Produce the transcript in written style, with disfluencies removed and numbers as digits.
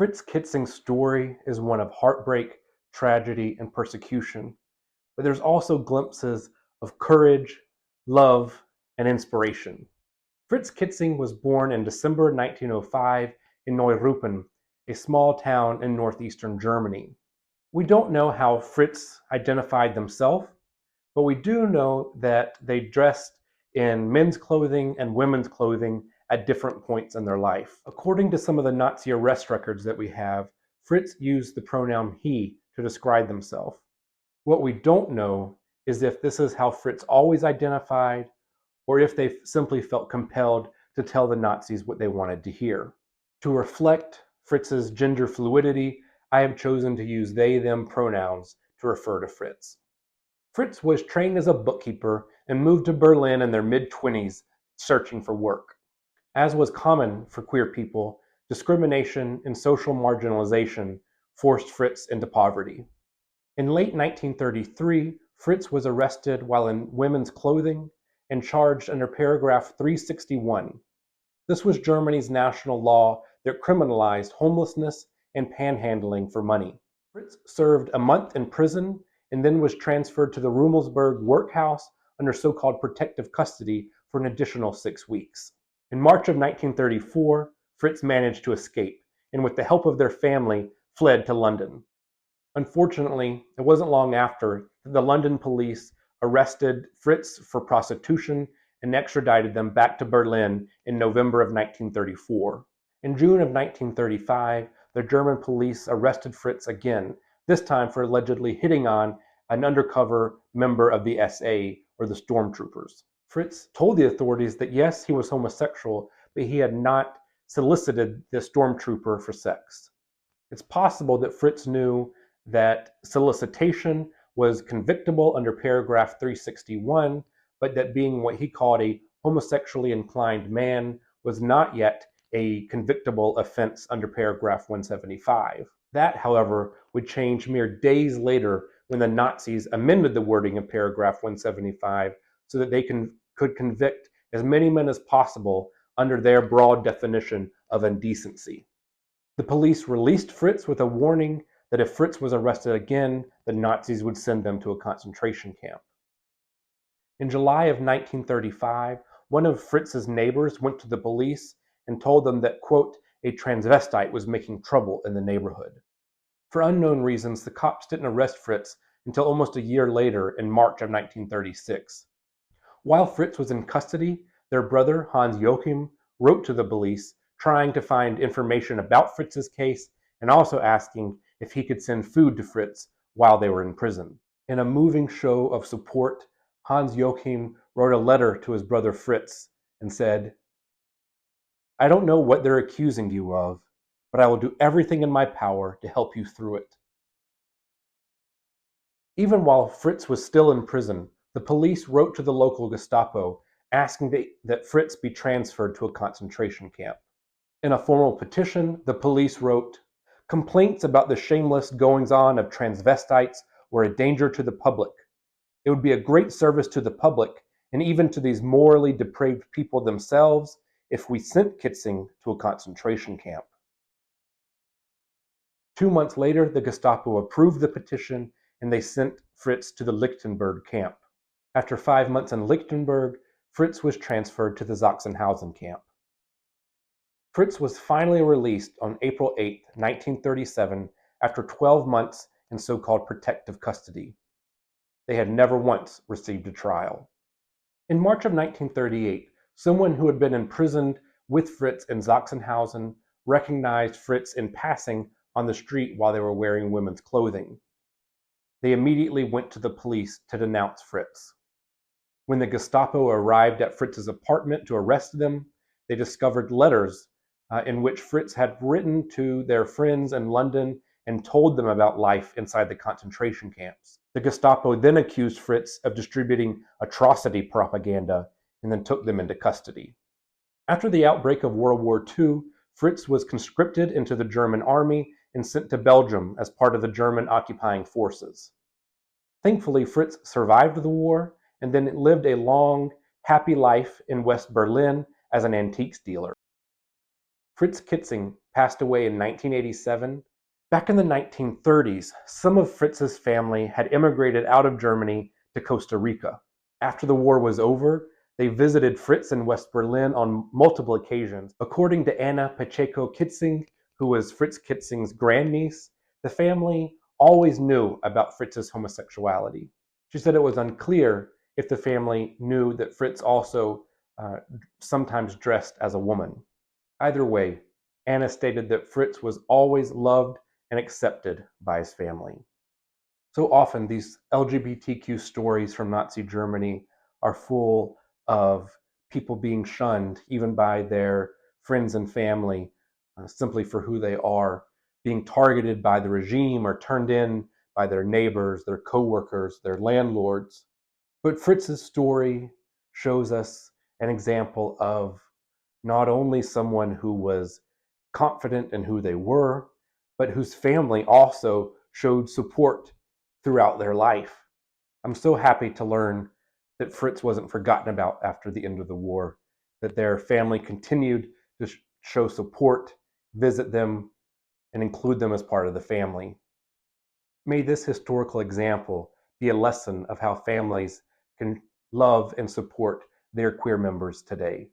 Fritz Kitzing's story is one of heartbreak, tragedy, and persecution, but there's also glimpses of courage, love, and inspiration. Fritz Kitzing was born in December 1905 in Neuruppin, a small town in northeastern Germany. We don't know how Fritz identified themselves, but we do know that they dressed in men's clothing and women's clothing at different points in their life. According to some of the Nazi arrest records that we have, Fritz used the pronoun he to describe himself. What we don't know is if this is how Fritz always identified, or if they simply felt compelled to tell the Nazis what they wanted to hear. To reflect Fritz's gender fluidity, I have chosen to use they, them pronouns to refer to Fritz. Fritz was trained as a bookkeeper and moved to Berlin in their mid-20s searching for work. As was common for queer people, discrimination and social marginalization forced Fritz into poverty. In late 1933, Fritz was arrested while in women's clothing and charged under paragraph 361. This was Germany's national law that criminalized homelessness and panhandling for money. Fritz served a month in prison and then was transferred to the Rummelsburg workhouse under so-called protective custody for an additional 6 weeks. In March of 1934, Fritz managed to escape, and with the help of their family, fled to London. Unfortunately, it wasn't long after that the London police arrested Fritz for prostitution and extradited them back to Berlin in November of 1934. In June of 1935, the German police arrested Fritz again, this time for allegedly hitting on an undercover member of the SA, or the Stormtroopers. Fritz told the authorities that yes, he was homosexual, but he had not solicited the Stormtrooper for sex. It's possible that Fritz knew that solicitation was convictable under paragraph 361, but that being what he called a homosexually inclined man was not yet a convictable offense under paragraph 175. That, however, would change mere days later when the Nazis amended the wording of paragraph 175 so that they could convict as many men as possible under their broad definition of indecency. The police released Fritz with a warning that if Fritz was arrested again, the Nazis would send them to a concentration camp. In July of 1935, one of Fritz's neighbors went to the police and told them that, quote, a transvestite was making trouble in the neighborhood. For unknown reasons, the cops didn't arrest Fritz until almost a year later in March of 1936. While Fritz was in custody, their brother, Hans Joachim, wrote to the police trying to find information about Fritz's case and also asking if he could send food to Fritz while they were in prison. In a moving show of support, Hans Joachim wrote a letter to his brother Fritz and said, I don't know what they're accusing you of, but I will do everything in my power to help you through it. Even while Fritz was still in prison, the police wrote to the local Gestapo asking that Fritz be transferred to a concentration camp. In a formal petition, the police wrote, complaints about the shameless goings-on of transvestites were a danger to the public. It would be a great service to the public, and even to these morally depraved people themselves, if we sent Kitzing to a concentration camp. 2 months later, the Gestapo approved the petition, and they sent Fritz to the Lichtenberg camp. After 5 months in Lichtenberg, Fritz was transferred to the Sachsenhausen camp. Fritz was finally released on April 8, 1937, after 12 months in so-called protective custody. They had never once received a trial. In March of 1938, someone who had been imprisoned with Fritz in Sachsenhausen recognized Fritz in passing on the street while they were wearing women's clothing. They immediately went to the police to denounce Fritz. When the Gestapo arrived at Fritz's apartment to arrest them, they discovered letters in which Fritz had written to their friends in London and told them about life inside the concentration camps. The Gestapo then accused Fritz of distributing atrocity propaganda and then took them into custody. After the outbreak of World War II, Fritz was conscripted into the German army and sent to Belgium as part of the German occupying forces. Thankfully, Fritz survived the war and then lived a long, happy life in West Berlin as an antiques dealer. Fritz Kitzing passed away in 1987. Back in the 1930s, some of Fritz's family had immigrated out of Germany to Costa Rica. After the war was over, they visited Fritz in West Berlin on multiple occasions. According to Anna Pacheco Kitzing, who was Fritz Kitzing's grandniece, the family always knew about Fritz's homosexuality. She said it was unclear if the family knew that Fritz also sometimes dressed as a woman. Either way, Anna stated that Fritz was always loved and accepted by his family. So often, these LGBTQ stories from Nazi Germany are full of people being shunned, even by their friends and family, simply for who they are, being targeted by the regime or turned in by their neighbors, their coworkers, their landlords. But Fritz's story shows us an example of not only someone who was confident in who they were, but whose family also showed support throughout their life. I'm so happy to learn that Fritz wasn't forgotten about after the end of the war, that their family continued to show support, visit them, and include them as part of the family. May this historical example be a lesson of how families can love and support their queer members today.